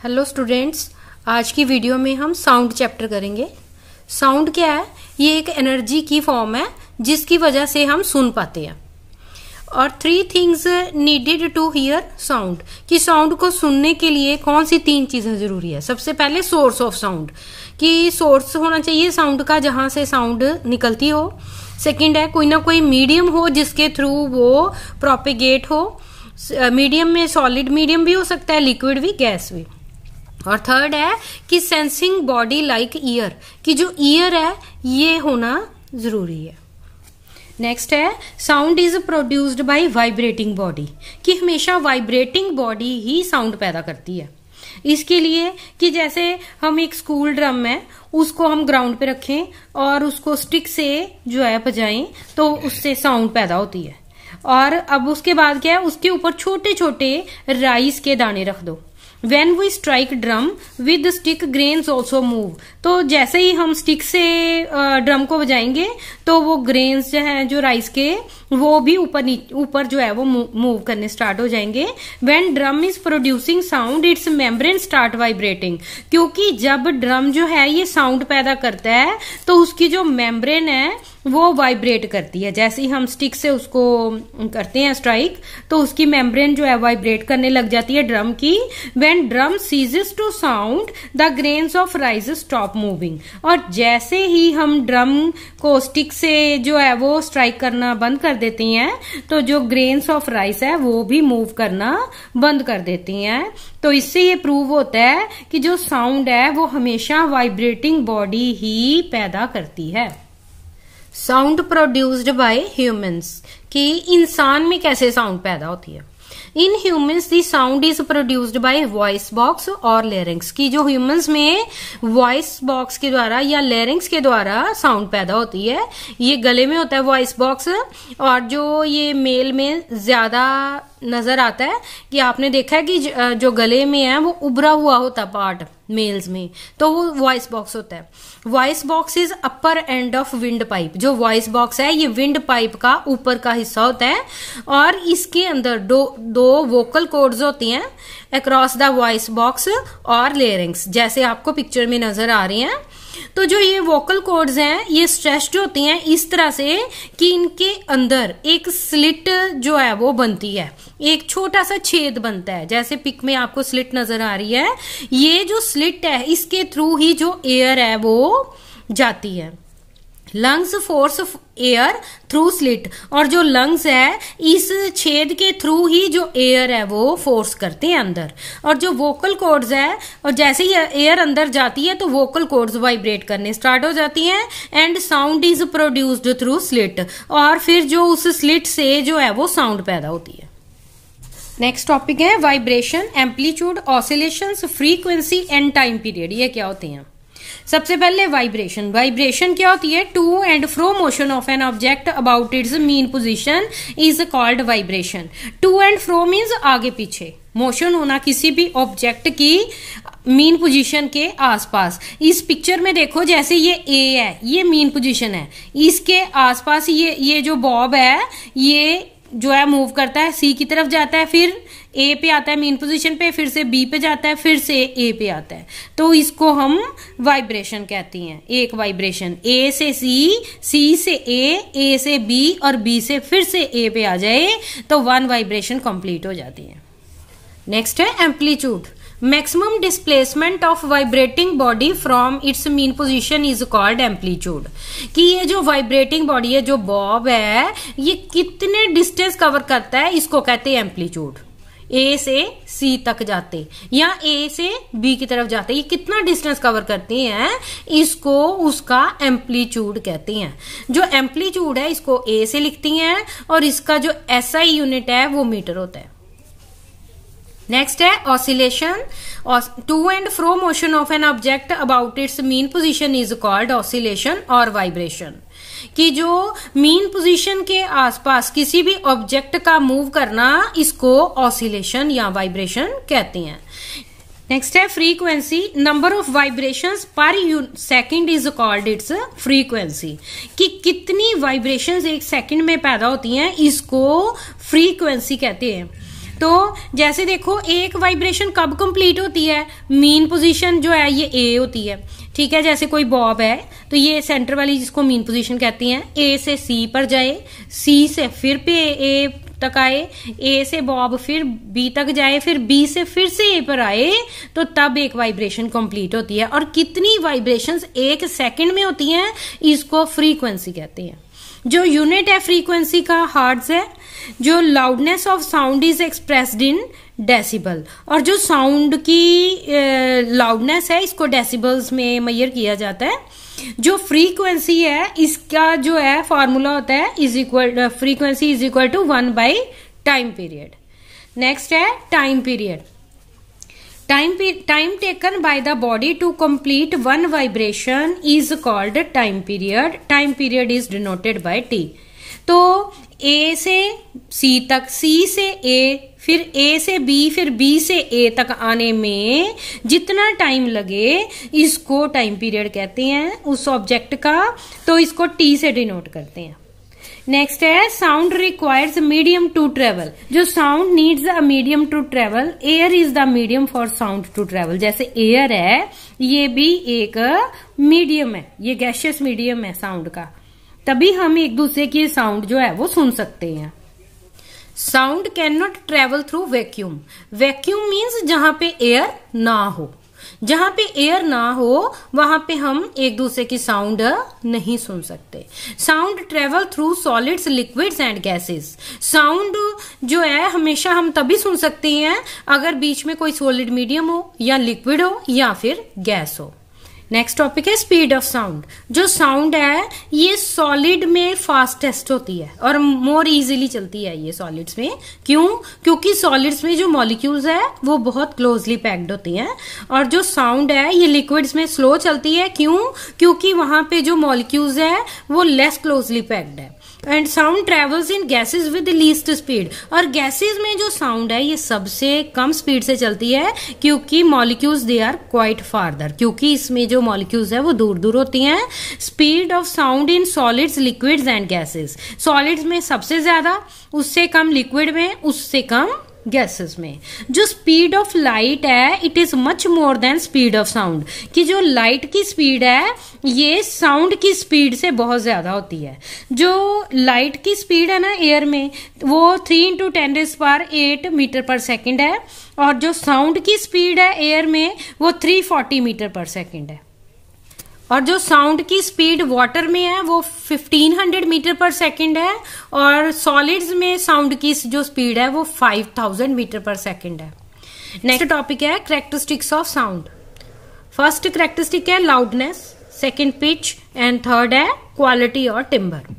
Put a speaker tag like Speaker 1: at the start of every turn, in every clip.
Speaker 1: Hello students, आज की video में हम साउंड चैप्टर करेंगे। साउंड क्या है? ये एक एनर्जी की फॉर्म है जिसकी वजह से हम सुन पाते हैं। और 3 things needed to hear sound, कि साउंड को सुनने के लिए कौन सी 3 चीजें जरूरी है। सबसे पहले सोर्स ऑफ साउंड, कि सोर्स होना चाहिए साउंड का जहां से साउंड निकलती हो। सेकंड है कोई ना कोई मीडियम हो जिसके थ्रू वो प्रोपेगेट हो। मीडियम में सॉलिड मीडियम भी हो सकता है, लिक्विड भी, गैस भी। और थर्ड है कि सेंसिंग बॉडी लाइक ईयर, कि जो ईयर है ये होना जरूरी है। नेक्स्ट है sound is produced by vibrating body, कि हमेशा वाइब्रेटिंग बॉडी ही साउंड पैदा करती है। इसके लिए कि जैसे हम एक स्कूल ड्रम है उसको हम ग्राउंड पे रखें और उसको स्टिक से जो है बजाएं तो उससे साउंड पैदा होती है। और अब उसके बाद क्या है, उसके ऊपर छोटे छोटे राइस के दाने रख दो। When we strike drum with the stick, grains also move। तो जैसे ही हम स्टिक से ड्रम को बजाएंगे तो वो ग्रेन्स जो है जो राइस के वो भी ऊपर जो है वो मूव करने स्टार्ट हो जाएंगे। When drum is producing sound, its membrane start vibrating। क्योंकि जब ड्रम जो है ये साउंड पैदा करता है तो उसकी जो मेम्ब्रेन है वो वाइब्रेट करती है। जैसे ही हम स्टिक से उसको करते हैं स्ट्राइक तो उसकी मेम्ब्रेन जो है वाइब्रेट करने लग जाती है ड्रम की। When drum ceases to sound, the grains of rice stop moving। और जैसे ही हम ड्रम को स्टिक से जो है वो स्ट्राइक करना बंद कर देती हैं तो जो ग्रेन्स ऑफ राइस है वो भी मूव करना बंद कर देती हैं। तो इससे ये प्रूव होता है कि जो साउंड है वो हमेशा वाइब्रेटिंग बॉडी ही पैदा करती है। साउंड प्रोड्यूस्ड बाय ह्यूमंस, कि इंसान में कैसे साउंड पैदा होती है। In humans the sound is produced by voice box और लेरिंग्स, की जो ह्यूमंस में वॉइस बॉक्स के द्वारा या लेरिंग्स के द्वारा साउंड पैदा होती है। ये गले में होता है वॉइस बॉक्स, और जो ये मेल में ज्यादा नजर आता है कि आपने देखा है कि जो गले में है वो उभरा हुआ होता पार्ट मेल्स में, तो वो वॉइस बॉक्स होता है। Voice box is upper end of wind pipe, जो वॉइस बॉक्स है ये विंड पाइप का ऊपर का हिस्सा होता है। और इसके अंदर दो वोकल कॉर्ड्स होती हैं अक्रॉस द वॉइस बॉक्स और लेरिंग्स, जैसे आपको पिक्चर में नजर आ रही हैं। तो जो ये वोकल कॉर्ड्स हैं ये स्ट्रेच्ड होती हैं इस तरह से कि इनके अंदर एक स्लिट जो है वो बनती है, एक छोटा सा छेद बनता है। जैसे पिक में आपको स्लिट नजर आ रही है, ये जो स्लिट है इसके थ्रू ही जो एयर है वो जाती है। Lungs force air through slit, और जो लंग्स है इस छेद के थ्रू ही जो एयर है वो फोर्स करते हैं अंदर। और जो वोकल कॉर्ड्स है, और जैसे ही एयर अंदर जाती है तो वोकल कॉर्ड्स वाइब्रेट करने स्टार्ट हो जाती हैं। And sound is produced through slit, और फिर जो उस स्लिट से जो है वो साउंड पैदा होती है। नेक्स्ट टॉपिक है vibration, amplitude, oscillations, frequency and time period. ये क्या होते हैं? सबसे पहले वाइब्रेशन। वाइब्रेशन क्या होती है? To and fro motion of an object about its mean position is called vibration. To and fro means आगे पीछे मोशन होना किसी भी ऑब्जेक्ट की मीन पोजीशन के आसपास। इस पिक्चर में देखो जैसे ये ए है, ये मीन पोजीशन है, इसके आसपास ये जो बॉब है ये जो है मूव करता है, सी की तरफ जाता है, फिर ए पे आता है मीन पोजीशन पे, फिर से बी पे जाता है, फिर से ए पे आता है। तो इसको हम वाइब्रेशन कहती हैं। एक वाइब्रेशन ए से सी, सी से ए से बी और बी से फिर से ए पे आ जाए तो 1 वाइब्रेशन कंप्लीट हो जाती है। नेक्स्ट है amplitude. Maximum displacement of vibrating body from its mean position is called amplitude, कि ये जो वाइब्रेटिंग बॉडी है, जो बॉब है, ये कितने डिस्टेंस कवर करता है इसको कहते हैं एम्पलीट्यूड। ए से सी तक जाते या ए से बी की तरफ जाते, ये कितना डिस्टेंस कवर करती हैं इसको उसका एम्पलीट्यूड कहते हैं। जो एम्पलीट्यूड है इसको ए से लिखती हैं और इसका जो एसआई यूनिट है वो मीटर होता है। नेक्स्ट है oscillation. To and fro motion of an object about its mean position is called oscillation और वाइब्रेशन, कि जो मीन पोजीशन के आसपास किसी भी ऑब्जेक्ट का मूव करना इसको ऑसिलेशन या वाइब्रेशन कहते हैं। नेक्स्ट है फ्रीक्वेंसी। नंबर ऑफ वाइब्रेशंस पर second is called its frequency, कि कितनी वाइब्रेशंस एक सेकंड में पैदा होती हैं इसको फ्रीक्वेंसी कहते हैं। तो जैसे देखो एक वाइब्रेशन कब कंप्लीट होती है, मीन पोजीशन जो है ये ए होती है, ठीक है। जैसे कोई बॉब है तो ये सेंटर वाली जिसको मीन पोजीशन कहती हैं, ए से सी पर जाए, सी से फिर पे ए तक आए, ए से बॉब फिर बी तक जाए, फिर बी से फिर से ए पर आए, तो तब एक वाइब्रेशन कंप्लीट होती है। और कितनी वाइब्रेशंस एक सेकंड में होती हैं, इसको फ्रीक्वेंसी कहते हैं। जो यूनिट है फ्रीक्वेंसी का हर्ट्ज है। जो loudness of sound is expressed in decibel, और जो साउंड की लाउडनेस है इसको डेसिबल्स में मेजर किया जाता है। जो फ्रीक्वेंसी है इसका जो है फॉर्मूला होता है is equal, frequency is equal to 1 by time period. Next है time period. Time taken by the body to complete one vibration is called time period. Time period is denoted by T. तो ए से सी तक, सी से ए, फिर ए से B, फिर B से ए तक आने में जितना टाइम लगे इसको टाइम पीरियड कहते हैं उस ऑब्जेक्ट का, तो इसको टी से डिनोट करते हैं। नेक्स्ट है sound requires medium to travel. जो sound needs a medium to travel, air is the medium for sound to travel. जैसे एयर है ये भी एक मीडियम है, ये गैसियस मीडियम है साउंड का, तभी हम एक दूसरे की साउंड जो है वो सुन सकते हैं। Sound can not travel through vacuum. Vacuum means जहां पे एयर ना हो, जहां पे एयर ना हो वहां पे हम एक दूसरे की साउंड नहीं सुन सकते। Sound travel through solids, liquids and gases. Sound जो है हमेशा हम तभी सुन सकते हैं अगर बीच में कोई सॉलिड मीडियम हो या लिक्विड हो या फिर गैस हो। नेक्स्ट टॉपिक है स्पीड ऑफ साउंड। जो साउंड है ये सॉलिड में फास्टेस्ट होती है और मोर इजीली चलती है ये सॉलिड्स में। क्यों? क्योंकि सॉलिड्स में जो मॉलिक्यूल्स है वो बहुत क्लोजली पैक्ड होती हैं, और जो साउंड है ये लिक्विड्स में स्लो चलती है। क्यों? क्योंकि वहां पे जो मॉलिक्यूल्स है वो लेस क्लोजली पैक्ड है। And sound travels in gases with least speed. और गैसेज में जो साउंड है ये सबसे कम स्पीड से चलती है क्योंकि molecules they are quite farther, क्योंकि इसमें जो मॉलिक्यूल्स है वो दूर दूर होती हैं। Speed of sound in solids, liquids and gases. Solids में सबसे ज्यादा, उससे कम लिक्विड में, उससे कम गैसेस में। जो स्पीड ऑफ लाइट है it is much more than speed of sound. कि जो लाइट की स्पीड है ये साउंड की स्पीड से बहुत ज्यादा होती है। जो लाइट की स्पीड है ना एयर में वो 3 × 10⁸ मीटर पर सेकेंड है, और जो साउंड की स्पीड है एयर में वो 340 मीटर पर सेकेंड है। और जो साउंड की स्पीड वाटर में है वो 1500 मीटर पर सेकेंड है, और सॉलिड्स में साउंड की जो स्पीड है वो 5000 मीटर पर सेकेंड है। नेक्स्ट टॉपिक है characteristics of sound. First characteristic है loudness, second pitch, and third है क्वालिटी और टिम्बर।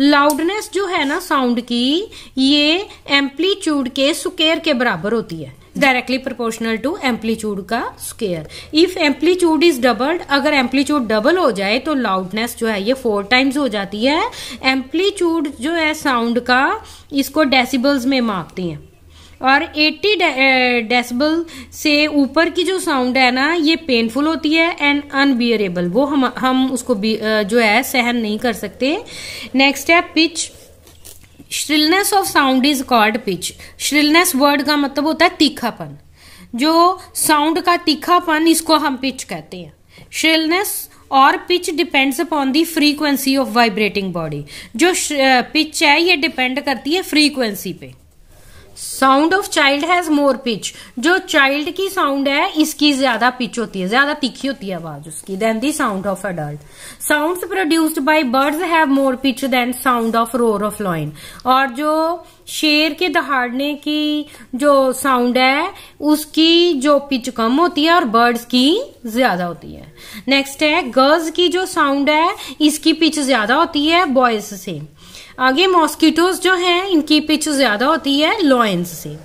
Speaker 1: लाउडनेस जो है ना साउंड की ये एम्पलीट्यूड के स्क्वायर के बराबर होती है, डायरेक्टली प्रोपोर्शनल टू एम्पलीट्यूड का square. If amplitude is doubled, अगर एम्पलीट्यूड डबल हो जाए तो लाउडनेस जो है ये 4 टाइम्स हो जाती है। एम्पलीट्यूड जो है साउंड का इसको डेसिबल्स में मापते हैं, और 80 डेसिबल से ऊपर की जो साउंड है ना ये पेनफुल होती है एंड अनबियरेबल, वो हम उसको जो है सहन नहीं कर सकते। नेक्स्ट है pitch. Shrillness of sound is called pitch. Shrillness word का मतलब होता है तीखापन। जो साउंड का तीखापन इसको हम पिच कहते हैं। श्रिलनेस और pitch depends upon the frequency of vibrating body. जो पिच है ये डिपेंड करती है फ्रीक्वेंसी पे। Sound of child has more pitch. जो चाइल्ड की साउंड है इसकी ज्यादा पिच होती है, ज्यादा तीखी होती है आवाज उसकी than the sound of adult. Sounds produced by birds have more pitch than sound of roar of lion. और जो शेर के दहाड़ने की जो साउंड है उसकी जो पिच कम होती है और बर्ड्स की ज्यादा होती है। नेक्स्ट है गर्ल्स की जो साउंड है इसकी पिच ज्यादा होती है बॉयज से। आगे मॉस्किटोज जो हैं इनकी पिच ज्यादा होती है लॉयंस से।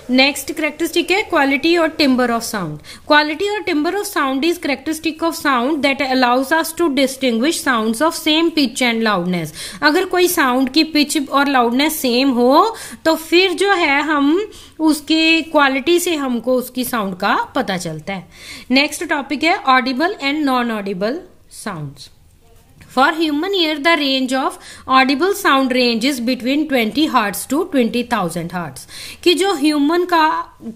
Speaker 1: नेक्स्ट कैरेक्टरिस्टिक है क्वालिटी और टिम्बर ऑफ साउंड। क्वालिटी और timbre of sound is characteristic of sound that allows us to distinguish sounds of same pitch and loudness. अगर कोई साउंड की पिच और लाउडनेस सेम हो तो फिर जो है हम उसके क्वालिटी से हमको उसकी साउंड का पता चलता है। नेक्स्ट टॉपिक है audible and non audible sounds. For human ear the range of audible sound range is between 20 hertz to 20,000 hertz. कि जो ह्यूमन का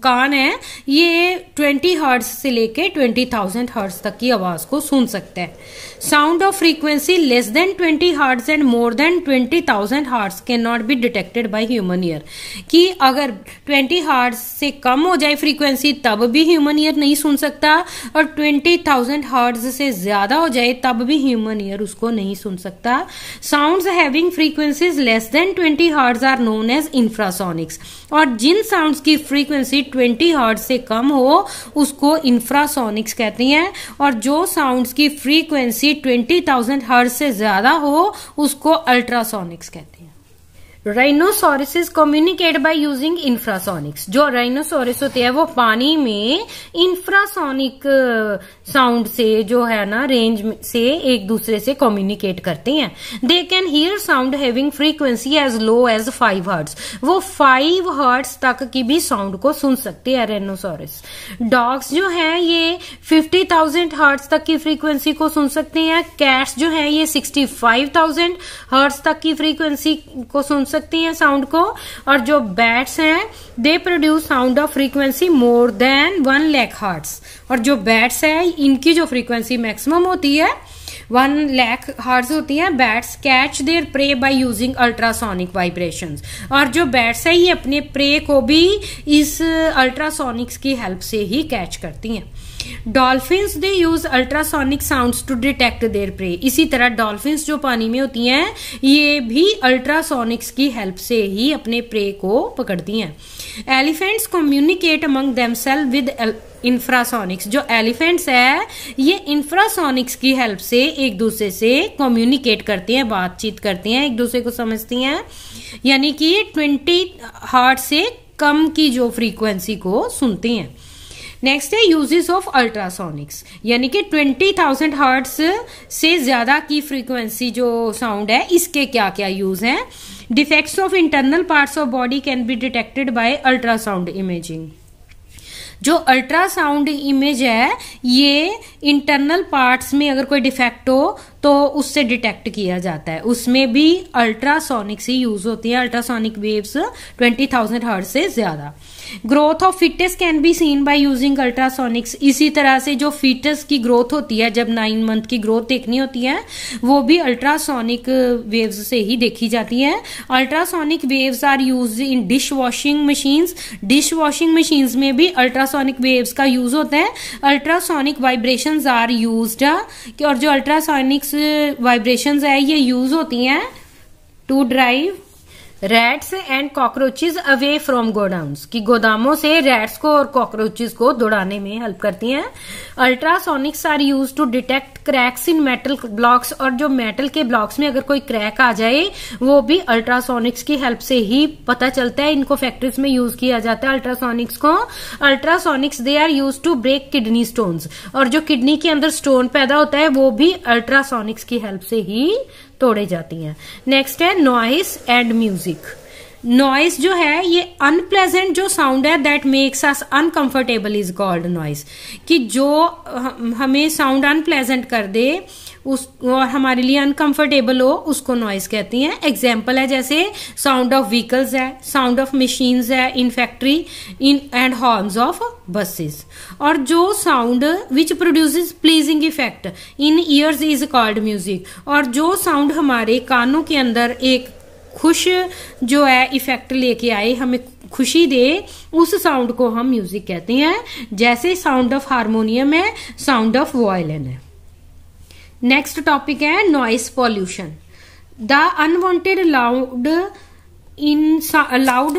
Speaker 1: कान है ये 20 हर्ट्ज से लेके 20,000 हर्ट्ज तक की आवाज को सुन सकता है। Sound of frequency less than 20 hertz and more than 20,000 hertz can not be detected by human ear. कि अगर 20 हर्ट्ज से कम हो जाए फ्रीक्वेंसी तब भी ह्यूमन ईयर नहीं सुन सकता, और 20,000 हर्ट्ज से ज्यादा हो जाए तब भी ह्यूमन ईयर उसको नहीं सुन सकता। Sounds having frequencies less than 20 hertz are known as infrasonics. और जिन साउंड्स की फ्रीक्वेंसी 20 हर्ट्ज से कम हो उसको इंफ्रासोनिक्स कहते हैं, और जो साउंड्स की फ्रीक्वेंसी 20,000 हर्ट्ज से ज्यादा हो उसको अल्ट्रासोनिक्स कहते हैं। राइनोसोरसेस कम्युनिकेट बाय यूजिंग इंफ्रासोनिक्स। जो राइनोसोरस होते हैं वो पानी में इंफ्रासोनिक साउंड से जो है ना रेंज से एक दूसरे से कम्युनिकेट करते हैं। They can hear sound having frequency as low as 5 hertz. वो 5 हर्ट्ज तक की भी साउंड को सुन सकते हैं राइनोसोरस। डॉग्स जो है ये 50,000 हर्ट्ज तक की फ्रीक्वेंसी को सुन सकते हैं। कैट्स जो है ये 65,000 हर्ट्ज तक की फ्रीक्वेंसी को सुन सकती हैं साउंड को। और जो बैट्स हैं they produce sound of frequency more than 1 lakh hertz. और जो बैट्स है इनकी जो फ्रीक्वेंसी मैक्सिमम होती है 1 लाख हर्ट्ज होती है। Bats catch there pray by using ultrasonic vibrations. और जो बैट्स है ये अपने प्रे को भी इस अल्ट्रासोनिक्स की हेल्प से ही कैच करती हैं। Dolphins they use ultrasonic sounds to detect their prey. इसी तरह डॉल्फिन्स जो पानी में होती हैं ये भी अल्ट्रासोनिक्स की हेल्प से ही अपने प्रे को पकड़ती हैं। Elephants communicate among themselves with infrasonics. जो एलिफेंट्स है ये इंफ्रासोनिक्स की हेल्प से एक दूसरे से कम्युनिकेट करते हैं, बातचीत करते हैं, एक दूसरे को समझती हैं। यानी कि 20 हर्ट्ज से कम की जो फ्रीक्वेंसी को सुनते हैं। नेक्स्ट है यूजेस ऑफ अल्ट्रासोनिक्स। यानी कि 20,000 हर्ट्ज से ज्यादा की फ्रीक्वेंसी जो साउंड है इसके क्या क्या यूज हैं। Defects of internal parts of body can be detected by ultrasound imaging. जो अल्ट्रासाउंड इमेज है ये इंटरनल पार्ट्स में अगर कोई डिफेक्ट हो तो उससे डिटेक्ट किया जाता है। उसमें भी अल्ट्रासोनिक्स ही यूज होती है, अल्ट्रासोनिक वेव्स 20,000 हर्ट्ज से ज्यादा। Growth of foetus can be seen by using ultrasonics. इसी तरह से जो फिटस की ग्रोथ होती है जब 9 मंथ की ग्रोथ देखनी होती है वो भी अल्ट्रासोनिक वेव्स से ही देखी जाती है। Ultrasonic waves are use in dish washing machines. Dish washing machines में भी अल्ट्रासोनिक वेव्स का यूज होता है। Ultrasonic vibrations are used. और जो अल्ट्रासोनिक वाइब्रेशंस है ये यूज होती हैं to drive rats and cockroaches away from godowns. की गोदामों से रैट्स को और कॉकरोचेस को दौड़ाने में हेल्प करती हैं। Ultrasonics are use to detect cracks in metal blocks. और जो मेटल के ब्लॉक्स में अगर कोई क्रैक आ जाए वो भी अल्ट्रासोनिक्स की हेल्प से ही पता चलता है। इनको फैक्ट्रीज में यूज किया जाता है अल्ट्रासोनिक्स को। Ultrasonics they are use to break kidney stones. और जो किडनी के अंदर स्टोन पैदा होता है वो भी अल्ट्रासोनिक्स की हेल्प से ही तोड़े जाती हैं। नेक्स्ट है नॉइस एंड म्यूजिक। नॉइस जो है ये अनप्लेजेंट जो साउंड है that makes us uncomfortable is called noise. कि जो हमें साउंड अनप्लेजेंट कर दे उस और हमारे लिए अनकंफर्टेबल हो उसको नॉइस कहती हैं। एग्जाम्पल है जैसे साउंड ऑफ व्हीकल्स है, साउंड ऑफ मशीन्स है in factory in and horns of buses. और जो sound which produces pleasing effect in ears is called music. और जो साउंड हमारे कानों के अंदर एक खुश जो है इफेक्ट लेके आए, हमें खुशी दे, उस साउंड को हम म्यूजिक कहते हैं। जैसे साउंड ऑफ हारमोनियम है, साउंड ऑफ वायलिन है। नेक्स्ट टॉपिक है noise pollution. The unwanted loud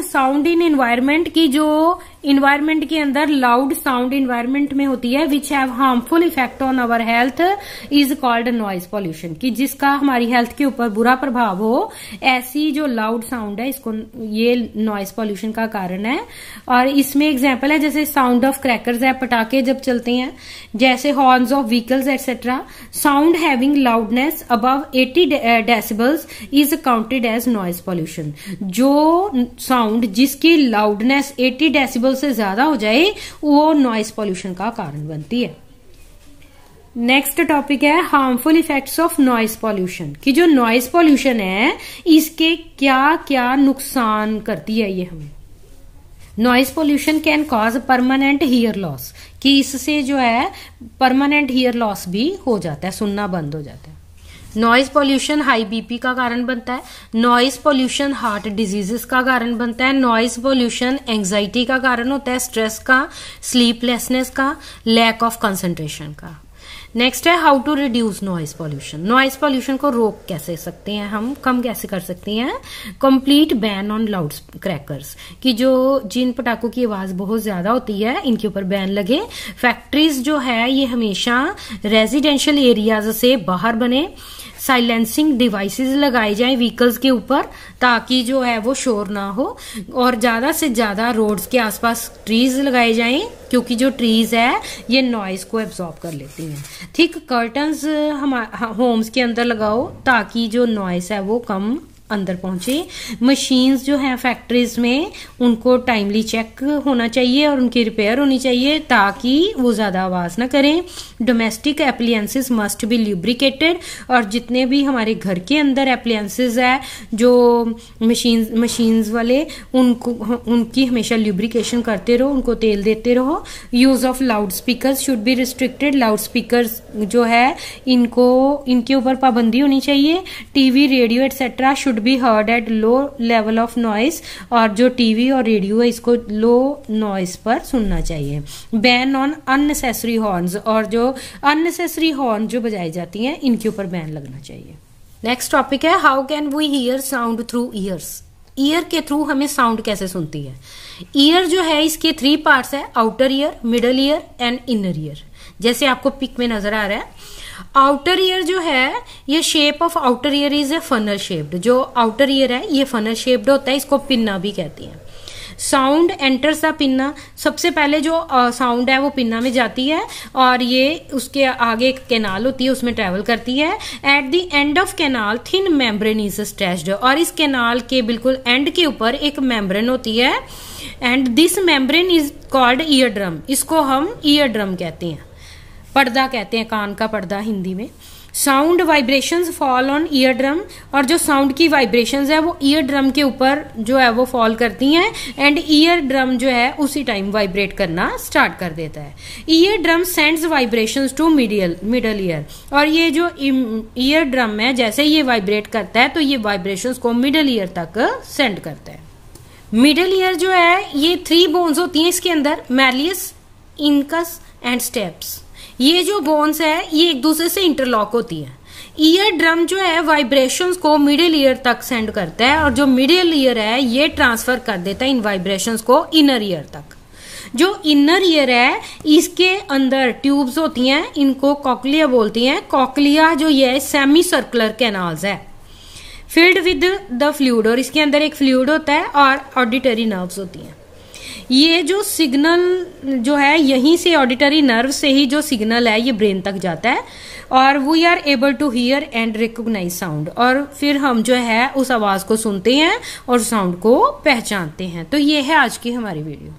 Speaker 1: sound in environment. की जो इन्वायरमेंट के अंदर लाउड साउंड इन्वायरमेंट में होती है which have harmful effect on our health is called noise pollution. कि जिसका हमारी हेल्थ के ऊपर बुरा प्रभाव हो, ऐसी जो लाउड साउंड है इसको ये नॉइज पॉल्यूशन का कारण है। और इसमें एग्जांपल है जैसे साउंड ऑफ क्रैकर्स है, पटाखे जब चलते हैं, जैसे horns of vehicles etcetera. Sound having loudness above 80 decibels is counted as noise pollution. जो साउंड जिसकी लाउडनेस 80 डेसिबल से ज्यादा हो जाए वो नॉइस पॉल्यूशन का कारण बनती है। नेक्स्ट टॉपिक है harmful effects of noise pollution, कि जो नॉइस पॉल्यूशन है इसके क्या क्या नुकसान करती है ये हमें। Noise pollution can cause permanent here loss, कि इससे जो है परमानेंट हियर लॉस भी हो जाता है, सुनना बंद हो जाता है। नॉइस पॉल्यूशन हाई बीपी का कारण बनता है, नॉइस पॉल्यूशन हार्ट डिजीजेस का कारण बनता है, नॉइस पॉल्यूशन एंजाइटी का कारण होता है, स्ट्रेस का, स्लीपलेसनेस का, लैक ऑफ कंसंट्रेशन का। नेक्स्ट है how to reduce noise pollution. Noise pollution को रोक कैसे सकते हैं हम, कम कैसे कर सकते हैं। Complete ban on loud crackers, कि जो जिन पटाखों की आवाज बहुत ज्यादा होती है इनके ऊपर बैन लगे। फैक्ट्रीज जो है ये हमेशा रेजिडेंशियल एरियाज से बाहर बने। साइलेंसिंग डिवाइसेस लगाए जाएं व्हीकल्स के ऊपर ताकि जो है वो शोर ना हो, और ज्यादा से ज्यादा रोड्स के आसपास ट्रीज लगाए जाएं, क्योंकि जो ट्रीज है ये नॉइज को एब्जॉर्ब कर लेती हैं। थिक कर्टन्स होम्स के अंदर लगाओ ताकि जो नॉइज है वो कम अंदर पहुंचे। मशीन्स जो है फैक्ट्रीज में उनको टाइमली चेक होना चाहिए और उनकी रिपेयर होनी चाहिए ताकि वो ज्यादा आवाज ना करें। डोमेस्टिक एप्लियंसेस मस्ट बी ल्यूब्रिकेटेड, और जितने भी हमारे घर के अंदर एप्लियंसेस है जो मशीन्स वाले उनकी हमेशा ल्यूब्रिकेशन करते रहो, उनको तेल देते रहो। Use of loud speakers should be restricted, loud speakers जो है इनके ऊपर पाबंदी होनी चाहिए। TV radio etcetera should be heard at low level of noise, और जो टीवी और रेडियो है इसको लो नॉइस पर सुनना चाहिए। बैन ऑन अननेसेसरी हॉर्न्स, और जो अननेसेसरी हॉर्न जो बजाई जाती हैं इनके ऊपर बैन लगना चाहिए। नेक्स्ट टॉपिक है how can we hear sound through ears. Ear के थ्रू हमें साउंड कैसे सुनती है। ईयर जो है इसके 3 पार्ट्स है, outer ear, middle ear and inner ear, जैसे आपको पिक में नजर आ रहा है। आउटर ईयर जो है ये shape of outer ear is a funnel shaped, जो आउटर ईयर है ये फनल शेप्ड होता है, इसको पिन्ना भी कहती हैं। साउंड एंटर्स द पिन्ना, सबसे पहले जो साउंड है वो पिन्ना में जाती है और ये उसके आगे एक कैनाल होती है उसमें ट्रेवल करती है। At the end of canal thin membrane is stretched, और इस कैनाल के बिल्कुल एंड के ऊपर एक मेम्ब्रेन होती है and this membrane is called ear drum, इसको हम ईयर ड्रम कहते हैं, पर्दा कहते हैं, कान का पर्दा हिंदी में। Sound vibrations fall on ear drum, और जो साउंड की वाइब्रेशंस है वो ईयर ड्रम के ऊपर जो है वो फॉल करती हैं एंड ईयर ड्रम जो है उसी टाइम वाइब्रेट करना स्टार्ट कर देता है। Ear drum sends vibrations to middle ear, और ये जो ईयर ड्रम है जैसे ये वाइब्रेट करता है तो ये वाइब्रेशंस को मिडल ईयर तक सेंड करता है। मिडल ईयर जो है ये 3 बोन्स होती हैं इसके अंदर, मैलियस, इनकस एंड स्टेप्स। ये जो बोन्स है ये एक दूसरे से इंटरलॉक होती है। ईयर ड्रम जो है वाइब्रेशंस को मिडिल ईयर तक सेंड करता है, और जो मिडिल ईयर है ये ट्रांसफर कर देता है इन वाइब्रेशंस को इनर ईयर तक। जो इनर ईयर है इसके अंदर ट्यूब्स होती हैं, इनको कॉकलिया बोलती हैं। कॉकलिया जो ये सेमी सर्कुलर कैनाल्स है फिल्ड विद द फ्लूइड, और इसके अंदर एक फ्लूइड होता है और ऑडिटरी नर्व्स होती हैं। ये जो सिग्नल जो है यहीं से ऑडिटरी नर्व से ही जो सिग्नल है ये ब्रेन तक जाता है, और we are able to hear and recognise sound, और फिर हम जो है उस आवाज को सुनते हैं और साउंड को पहचानते हैं। तो ये है आज की हमारी वीडियो।